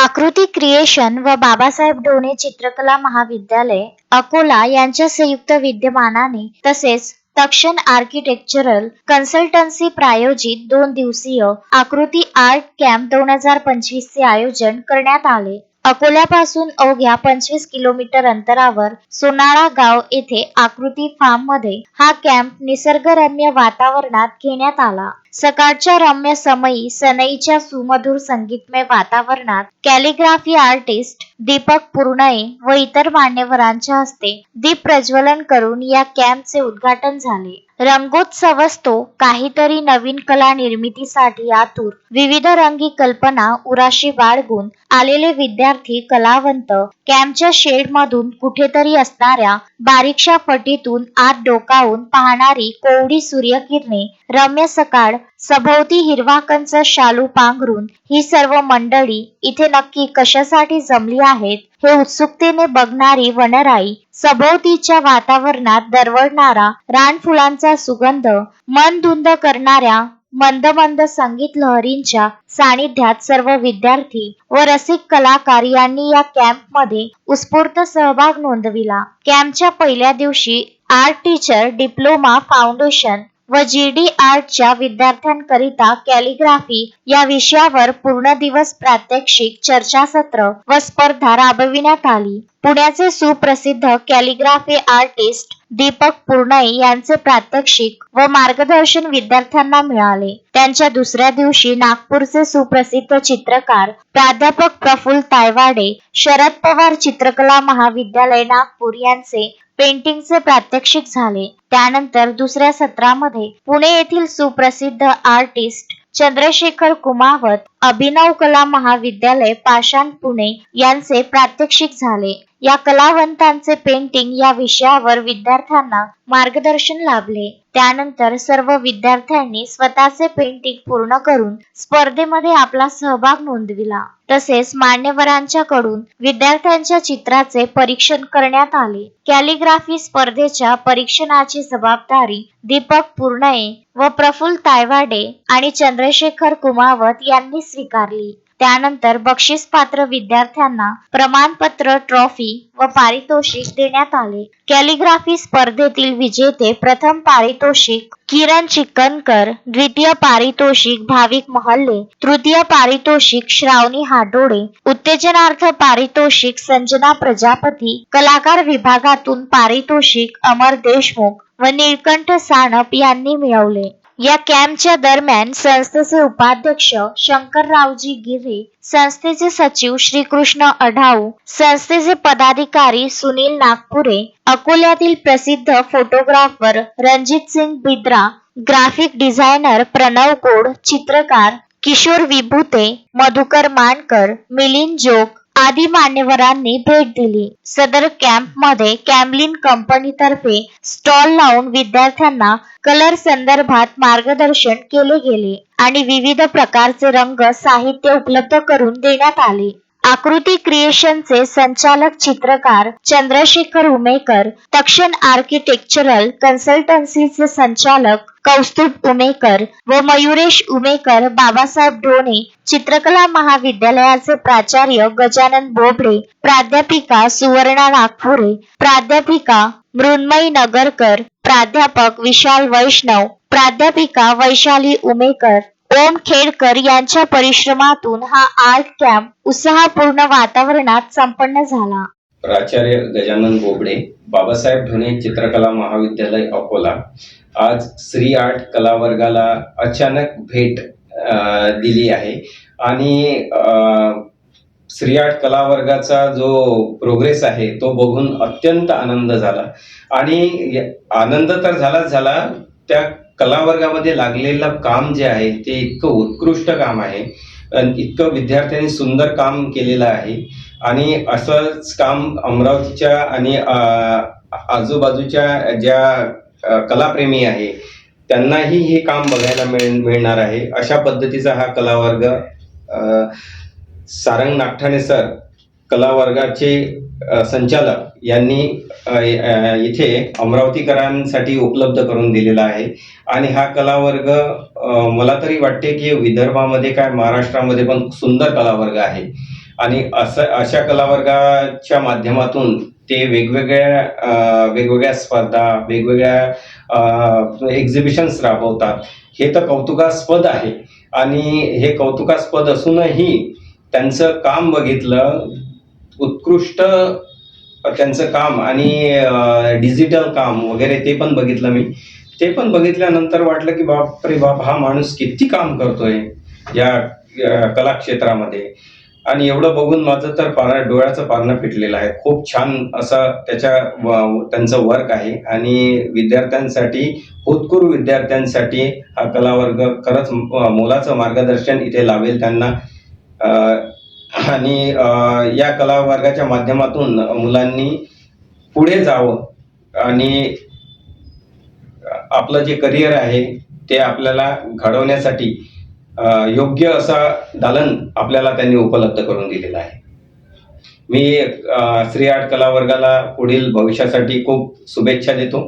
आकृती क्रिएशन व बाबासाहेब ढोणे चित्रकला महाविद्यालय अकोला यांच्या संयुक्त विद्यमानाने तसेच तक्षण आर्किटेक्चरल कन्सल्टन्सी प्रायोजित 2 दिवसीय आकृती आर्ट कॅम्प 2025 चे आयोजन करण्यात आले. अकोल्यापासून अवघ्या 25 किलोमीटर अंतरावर सोनाळा गाव येथे आकृती फार्म मध्ये हा कॅम्प निसर्गरम्य वातावरणात घेण्यात आला. सकाळच्या रम्य समयी सनईच्या सुमधुर संगीतमय वातावरणात कॅलिग्राफी आर्टिस्ट दीपक पुर्णये व इतर मान्यवरांच्या हस्ते दीप प्रज्वलन करून या कॅम्पचे उद्घाटन झाले. रंगोत्सवस्तो काहीतरी नवीन कला निर्मितीसाठी आतुर, विविध रंगी कल्पना उराशी बाळगून आलेले विद्यार्थी कलावंत कॅम्पच्या शेडमधून कुठेतरी असणाऱ्या बारीकशा फटीतून आत डोकावून पाहणारी कोवडी सूर्यकिरणे, रम्य सकाळ, सभोवती हिरवा कंच शालू पांघरून ही सर्व मंडळी इथे नक्की कशासाठी जमली आहेत हे उत्सुकतेने बघणारी वनराई, सभोवतीच्या वातावरणात दरवळणारा रानफुलांचा सुगंध, मन धुंद करणाऱ्या मंद मंद संगीत लहरींच्या सानिध्यात सर्व विद्यार्थी व रसिक कलाकार यांनी या कॅम्पमध्ये उत्स्फूर्त सहभाग नोंदविला. कॅम्पच्या पहिल्या दिवशी आर्ट टीचर डिप्लोमा फाउंडेशन व GD आर्टच्या विद्यार्थ्यांकरिता कॅलिग्राफी या विषयावर पूर्ण दिवस प्रात्यक्षिक, चर्चासत्र व स्पर्धा राबविण्यात आली. पुण्याचे सुप्रसिद्ध कॅलिग्राफी आर्टिस्ट दीपक पुर्णये यांचे प्रात्यक्षिक व मार्गदर्शन विद्यार्थ्यांना मिळाले. त्यांच्या दुसऱ्या दिवशी नागपूरचे सुप्रसिद्ध चित्रकार प्राध्यापक प्रफुल्ल तायवाडे, शरद पवार चित्रकला महाविद्यालय नागपूर यांचे पेंटिंगचे प्रात्यक्षिक झाले. त्यानंतर दुसऱ्या सत्रामध्ये पुणे येथील सुप्रसिद्ध आर्टिस्ट चंद्रशेखर कुमावत, अभिनव कला महाविद्यालय पाषाण पुणे यांचे प्रात्यक्षिक झाले. या कलावंतांचे पेंटिंग या विषयावर विद्यार्थ्यांना मार्गदर्शन लाभले. त्यानंतर सर्व विद्यार्थ्यांनी स्वतःचे पेंटिंग पूर्ण करून स्पर्धेमध्ये आपला सहभाग नोंदविला. तसेच मान्यवरांच्याकडून विद्यार्थ्यांच्या चित्राचे परीक्षण करण्यात आले. कॅलिग्राफी स्पर्धेच्या परीक्षणाची जबाबदारी दीपक पुर्णये व प्रफुल्ल तायवाडे आणि चंद्रशेखर कुमावत यांनी स्वीकारली. त्यानंतर बक्षीसपात्र विद्यार्थ्यांना प्रमाणपत्र, ट्रॉफी व पारितोषिक देण्यात आले. कॅलिग्राफी स्पर्धेतील विजेते प्रथम पारितोषिक किरण चिकनकर, द्वितीय पारितोषिक भाविक महल्ले, तृतीय पारितोषिक श्रावणी हाडोळे, उत्तेजनार्थ पारितोषिक संजना प्रजापती, कलाकार विभागातून पारितोषिक अमर देशमुख व निळकंठ सानप यांनी मिळवले. या कॅम्पच्या दरम्यान संस्थेचे उपाध्यक्ष शंकररावजी गिर्हे, संस्थेचे सचिव श्रीकृष्ण अढाऊ, संस्थेचे पदाधिकारी सुनील नागपुरे, अकोल्यातील प्रसिद्ध photographer Ranjit Singh बिद्रा, graphic designer Pranab गोड, चित्रकार किशोर विभूते, मधुकर मानकर, मिलिंद जोग आदी मान्यवरांनी भेट दिली. सदर कॅम्पमध्ये कॅमलिन कंपनीतर्फे स्टॉल लावून विद्यार्थ्यांना कलर संदर्भात मार्गदर्शन केले गेले आणि विविध प्रकारचे रंग साहित्य उपलब्ध करून देण्यात आले. आकृती क्रिएशनचे संचालक चित्रकार चंद्रशेखर उमेकर, तक्षण आर्किटेक्चरल कन्सल्टन्सीचे संचालक कौस्तुभ उमेकर व मयुरेश उमेकर, बाबासाहेब ढोणे चित्रकला महाविद्यालयाचे प्राचार्य गजानन बोबडे, प्राध्यापिका सुवर्णा नागपुरे, प्राध्यापिका मृण्मयी नगरकर, प्राध्यापक विशाल वैष्णव, प्राध्यापिका वैशाली उमेकर, ओम खेडकर यांच्या परिश्रमातून हा आर्ट कॅम्प उत्साहपूर्ण वातावरणात संपन्न झाला. प्राचार्य गजानन बोबडे, बाबासाहेब ढोणे चित्रकला महाविद्यालय अकोला. आज श्री आर्ट कला वर्गाला अचानक भेट दिली आहे आणि श्री आर्ट कला वर्गाचा जो प्रोग्रेस आहे तो बघून अत्यंत आनंद झाला. आणि आनंद तर झाला त्या कला वर्गामध्ये लागलेलं काम जे आहे ते इतकं उत्कृष्ट काम आहे, इतकं विद्यार्थ्यांनी सुंदर काम केलेलं आहे. आणि असंच काम अमरावतीच्या आणि आजूबाजूच्या ज्या कलाप्रेमी आहे त्यांनाही हे काम बघायला मिळणार आहे. अशा पद्धतीचा हा कला वर्ग सारंग नागठाणे सर कला वर्गाचे संचालक यांनी इथे अमरावतीकरांसाठी उपलब्ध करून दिलेला आहे. आणि हा कला वर्ग मला तरी वाटते की विदर्भामध्ये काय महाराष्ट्रामध्ये पण सुंदर कला वर्ग आहे. आणि अशा कलावर्गाच्या माध्यमातून ते वेगवेगळ्या स्पर्धा, वेगवेगळ्या एक्झिबिशन्स राबवतात. हे तर कौतुकास्पद आहे आणि हे कौतुकास्पद असूनही त्यांचं काम बघितलं, उत्कृष्ट त्यांचं काम आणि डिजिटल काम वगैरे ते पण बघितलं मी. ते पण बघितल्यानंतर वाटलं की बापरे बाप, हा माणूस किती काम करतोय या कला क्षेत्रामध्ये. आणि एवढं बघून माझं तर डोळ्याचं पारणं फिटलेलं आहे. खूप छान असं त्यांचं वर्क आहे आणि विद्यार्थ्यांसाठी, होतकरू विद्यार्थ्यांसाठी हा कलावर्ग खरंच मोलाचं मार्गदर्शन इथे लावेल त्यांना. आणि या कलावर्गाच्या माध्यमातून मुलांनी पुढे जावं आणि आपलं जे करिअर आहे ते आपल्याला घडवण्यासाठी योग्य असा दालन आपल्याला त्यांनी उपलब्ध करून दिलेलं आहे. मी श्री आर्ट कलावर्गाला पुढील भविष्यासाठी खूप शुभेच्छा देतो.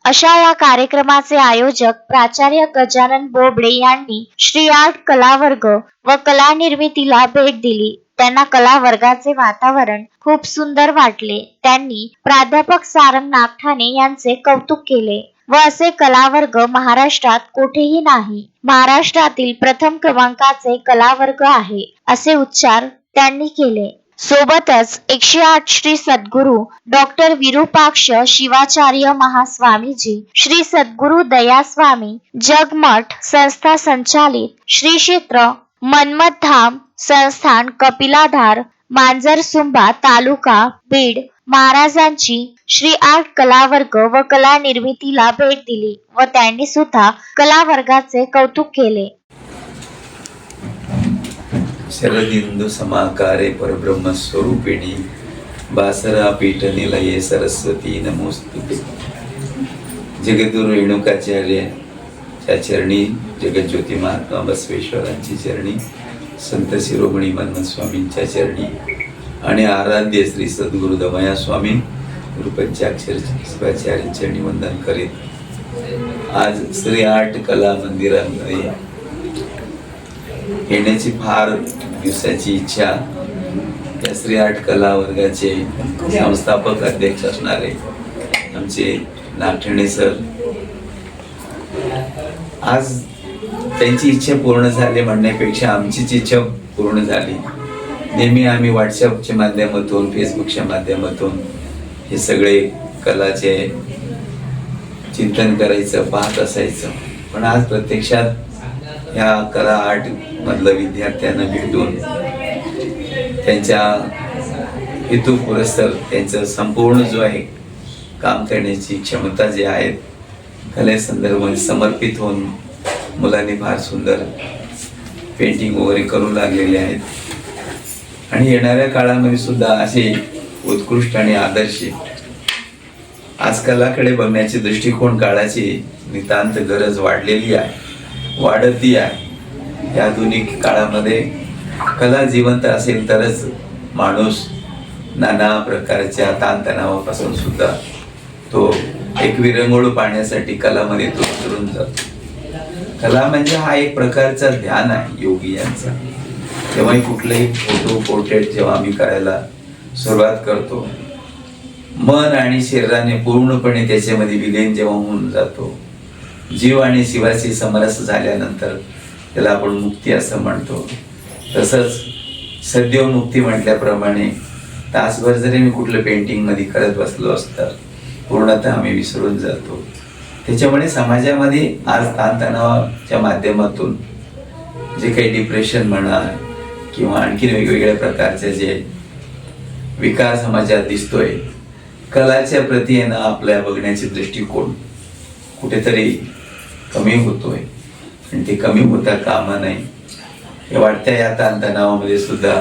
अशा या कार्यक्रमाचे आयोजक प्राचार्य गजानन बोबडे यांनी श्री आर्ट कलावर्ग व कला निर्मितीला भेट दिली. त्यांना कला वर्गाचे वातावरण खूप सुंदर वाटले. त्यांनी प्राध्यापक सारंग नागठाणे यांचे कौतुक केले व असे कलावर्ग महाराष्ट्रात कोठेही नाही. महाराष्ट्रातील प्रथम क्रमांकाचे कलावर्ग आहे असे उच्चार त्यांनी केले. सोबतच 108 श्री सद्गुरू डॉक्टर विरूपाक्ष शिवाचार्य महास्वामीजी, श्री सद्गुरू दयास्वामी जगमठ संस्था संचालित श्री क्षेत्र मन्मथधाम संस्थान कपिलाधार मांजरसुंबा तालुका बीड महाराजांची श्री आर्ट कलावर्ग व कला निर्मितीला भेट दिली व त्यांनी सुद्धा कलावर्गाचे कौतुक केले. शरदिंदू समाकारे परब्रह्म स्वरूपिणी बासरा पीठ निलये सरस्वती नमोस्तुते. जगद्गुरु रेणुकाचार्याच्या चरणी, जगज्योती महात्मा बसवेश्वरांची चरणी, संत शिरोमणी मन्मथ स्वामींच्या चरणी आणि आराध्य श्री सद्गुरु दमया स्वामी गुरुपंचाक्षर शिवाचार्यांच्या चरणी वंदन करीत आज श्री आर्ट कला मंदिरामध्ये येण्याची फार दिवसाची इच्छा. या श्री आर्ट कला वर्गाचे संस्थापक अध्यक्ष असणारे आमचे नागठाणे सर, आज त्यांची इच्छा पूर्ण झाली म्हणण्यापेक्षा आमचीच इच्छा पूर्ण झाली. नेहमी आम्ही व्हॉट्सअपच्या माध्यमातून, फेसबुकच्या माध्यमातून हे सगळे कलाचे चिंतन करायचं, पाहत असायचं. पण आज प्रत्यक्षात ह्या कला आर्ट मधलं विद्यार्थ्यांना भेटून त्यांच्या हेतू पुरस्सर त्यांचं संपूर्ण जो आहे काम करण्याची क्षमता जी आहे कलेसंदर्भात समर्पित होऊन मुलांनी फार सुंदर पेंटिंग वगैरे करू लागलेले आहेत. आणि येणाऱ्या काळामध्ये सुद्धा असे उत्कृष्ट आणि आदर्श आज कलाकडे बघण्याचे दृष्टिकोन काळाची नितांत गरज वाढलेली आहे, वाढती आहे. या आधुनिक काळामध्ये कला जिवंत असेल तरच माणूस नाना प्रकारच्या ताणतणावापासून सुद्धा तो एक विरंगुळ पाहण्यासाठी कलामध्ये तो उतरून जातो. कला म्हणजे हा एक प्रकारचा ध्यान आहे योगी यांचा. जेव्हाही कुठलाही फोटो पोर्ट्रेट जेव्हा आम्ही करायला सुरुवात करतो, मन आणि शरीराने पूर्णपणे त्याच्यामध्ये विलीन जेव्हा होऊन जातो, जीव आणि शिवाशी समरस झाल्यानंतर त्याला आपण मुक्ती असं म्हणतो. तसंच सद्योमुक्ती म्हटल्याप्रमाणे तासभर जरी मी कुठलं पेंटिंग मध्ये करत बसलो असतं पूर्णतः आम्ही विसरून जातो. त्याच्यामुळे समाजामध्ये आज ताणतणावाच्या माध्यमातून जे काही डिप्रेशन म्हणा किंवा आणखी वेगवेगळ्या प्रकारचे जे विकार समाजात दिसतोय, कलाच्या प्रती आहे ना आपल्या बघण्याचे दृष्टिकोन कुठेतरी कमी होतोय आणि ते कमी होता कामा नये. या वाढत्या या ताणतणावामध्ये सुद्धा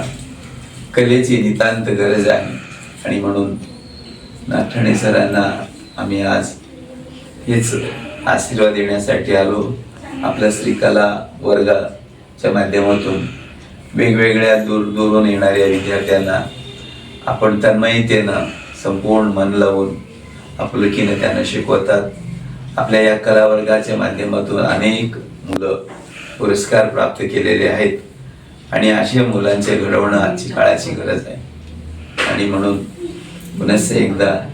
कलेची नितांत गरज आहे. आणि म्हणून नागठाणे सरांना आम्ही आज हेच आशीर्वाद देण्यासाठी आलो. आपल्या श्रीकला वर्गाच्या माध्यमातून वेगवेगळ्या दूरून येणाऱ्या विद्यार्थ्यांना आपण तन्मयतेनं संपूर्ण मन लावून आपुलकीनं त्यांना शिकवतात. आपल्या या कला वर्गाच्या माध्यमातून अनेक मुलं पुरस्कार प्राप्त केलेले आहेत. आणि अशा मुलांचे घडवणं आजची काळाची गरज आहे. आणि म्हणून पुनश्च एकदा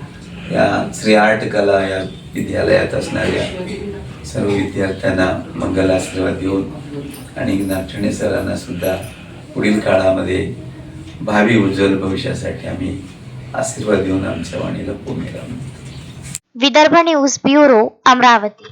या श्री आर्ट कला या विद्यालयात असणाऱ्या सर्व विद्यार्थ्यांना मंगल आशीर्वाद देऊन आणि नागठणे सरांना सुद्धा पुढील काळामध्ये भावी उज्ज्वल भविष्यासाठी आम्ही आशीर्वाद देऊन आमच्या वाणीला पूर्ण विदर्भ न्यूज ब्युरो, अमरावती.